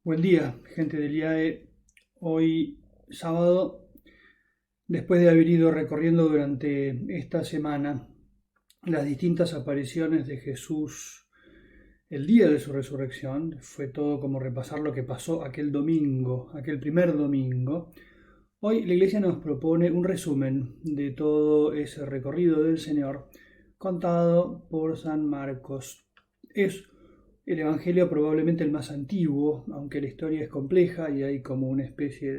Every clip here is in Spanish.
Buen día, gente del IAE. Hoy sábado, después de haber ido recorriendo durante esta semana las distintas apariciones de Jesús el día de su resurrección, fue todo como repasar lo que pasó aquel domingo, aquel primer domingo. Hoy la Iglesia nos propone un resumen de todo ese recorrido del Señor contado por San Marcos. Es el Evangelio probablemente el más antiguo, aunque la historia es compleja y hay como una especie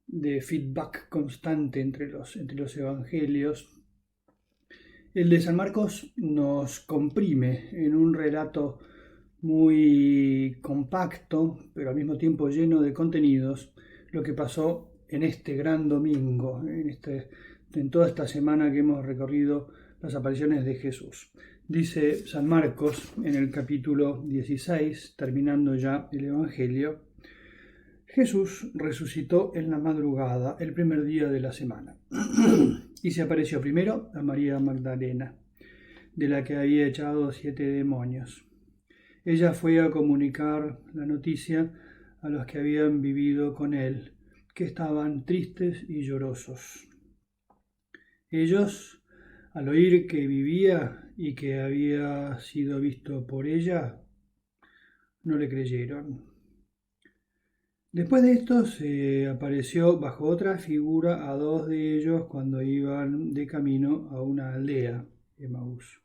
de feedback constante entre los evangelios. El de San Marcos nos comprime en un relato muy compacto, pero al mismo tiempo lleno de contenidos, lo que pasó en este gran domingo, en toda esta semana que hemos recorrido las apariciones de Jesús. Dice San Marcos en el capítulo 16, terminando ya el Evangelio: Jesús resucitó en la madrugada, el primer día de la semana, y se apareció primero a María Magdalena, de la que había echado 7 demonios. Ella fue a comunicar la noticia a los que habían vivido con él, que estaban tristes y llorosos. Ellos, al oír que vivía y que había sido visto por ella, no le creyeron. Después de esto se apareció bajo otra figura a 2 de ellos cuando iban de camino a una aldea, Emaús.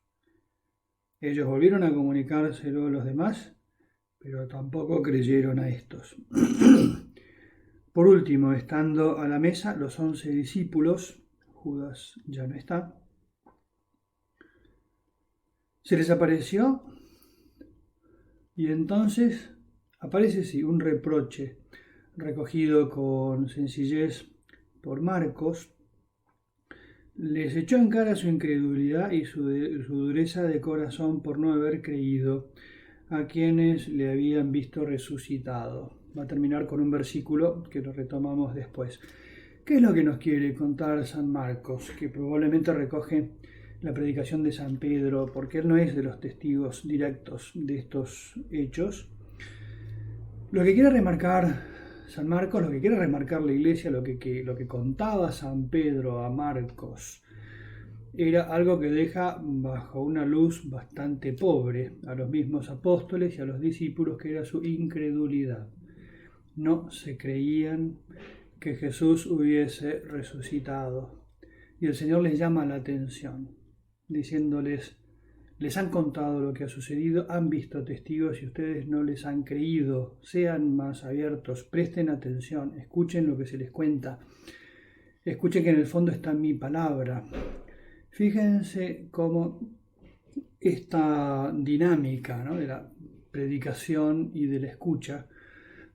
Ellos volvieron a comunicárselo a los demás, pero tampoco creyeron a estos. Por último, estando a la mesa, los 11 discípulos, Judas ya no está, se les apareció y entonces aparece sí un reproche recogido con sencillez por Marcos. Les echó en cara su incredulidad y su dureza de corazón por no haber creído a quienes le habían visto resucitado. Va a terminar con un versículo que lo retomamos después. ¿Qué es lo que nos quiere contar San Marcos? Que probablemente recoge la predicación de San Pedro, porque él no es de los testigos directos de estos hechos. Lo que quiere remarcar San Marcos, lo que quiere remarcar la Iglesia, lo que contaba San Pedro a Marcos, era algo que deja bajo una luz bastante pobre a los mismos apóstoles y a los discípulos, que era su incredulidad. No se creían que Jesús hubiese resucitado. Y el Señor les llama la atención, diciéndoles: les han contado lo que ha sucedido, han visto testigos y ustedes no les han creído. Sean más abiertos, presten atención, escuchen lo que se les cuenta, escuchen que en el fondo está mi palabra. Fíjense cómo esta dinámica, ¿no?, de la predicación y de la escucha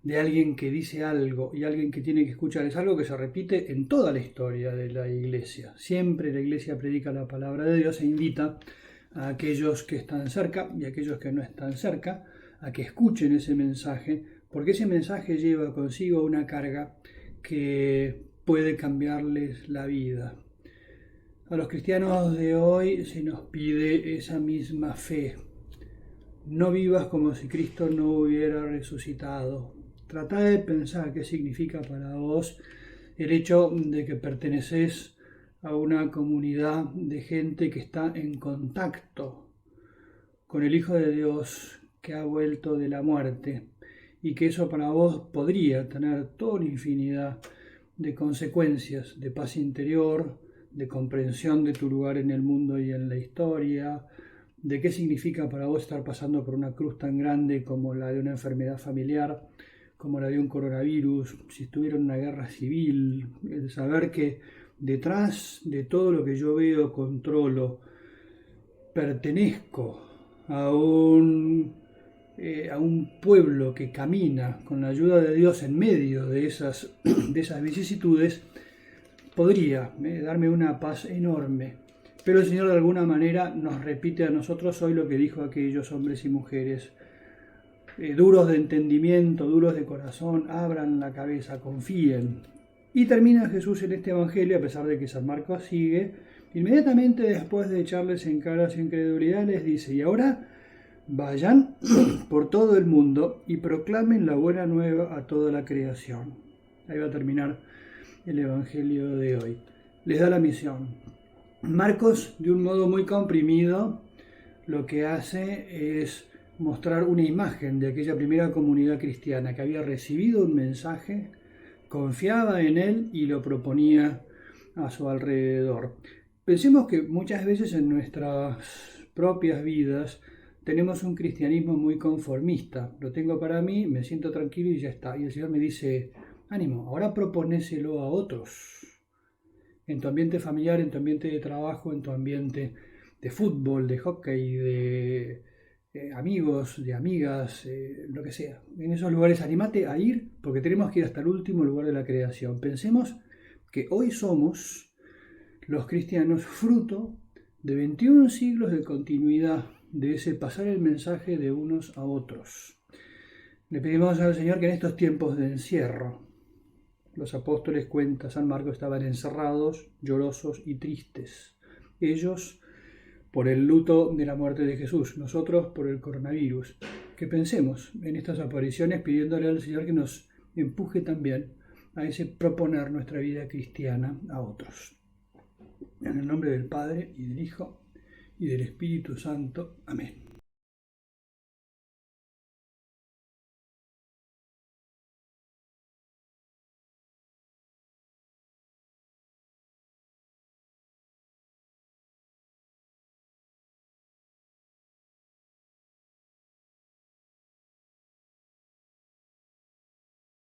de alguien que dice algo y alguien que tiene que escuchar es algo que se repite en toda la historia de la Iglesia. Siempre la Iglesia predica la palabra de Dios e invita a aquellos que están cerca y a aquellos que no están cerca a que escuchen ese mensaje, porque ese mensaje lleva consigo una carga que puede cambiarles la vida. A los cristianos de hoy se nos pide esa misma fe. No vivas como si Cristo no hubiera resucitado. Trata de pensar qué significa para vos el hecho de que perteneces a una comunidad de gente que está en contacto con el Hijo de Dios que ha vuelto de la muerte, y que eso para vos podría tener toda una infinidad de consecuencias, de paz interior, de comprensión de tu lugar en el mundo y en la historia, de qué significa para vos estar pasando por una cruz tan grande como la de una enfermedad familiar, como la de un coronavirus, si estuviera en una guerra civil, el saber que detrás de todo lo que yo veo, controlo, pertenezco a un pueblo que camina con la ayuda de Dios en medio de esas vicisitudes, podría darme una paz enorme. Pero el Señor de alguna manera nos repite a nosotros hoy lo que dijo a aquellos hombres y mujeres duros de entendimiento, duros de corazón: abran la cabeza, confíen. Y termina Jesús en este Evangelio, a pesar de que San Marcos sigue, inmediatamente después de echarles en cara su incredulidad, les dice: y ahora Vayan por todo el mundo y proclamen la buena nueva a toda la creación. Ahí va a terminar el Evangelio de hoy. Les da la misión. Marcos, de un modo muy comprimido, lo que hace es mostrar una imagen de aquella primera comunidad cristiana que había recibido un mensaje, confiaba en él y lo proponía a su alrededor. Pensemos que muchas veces en nuestras propias vidas tenemos un cristianismo muy conformista. Lo tengo para mí, me siento tranquilo y ya está. Y el Señor me dice, ánimo, ahora proponéselo a otros. En tu ambiente familiar, en tu ambiente de trabajo, en tu ambiente de fútbol, de hockey, de amigos, de amigas, lo que sea. En esos lugares anímate a ir porque tenemos que ir hasta el último lugar de la creación. Pensemos que hoy somos los cristianos fruto de 21 siglos de continuidad de ese pasar el mensaje de unos a otros. Le pedimos al Señor que en estos tiempos de encierro, los apóstoles, cuenta San Marcos, estaban encerrados, llorosos y tristes. Ellos por el luto de la muerte de Jesús, nosotros por el coronavirus. Que pensemos en estas apariciones pidiéndole al Señor que nos empuje también a ese proponer nuestra vida cristiana a otros. En el nombre del Padre, y del Hijo, y del Espíritu Santo. Amén.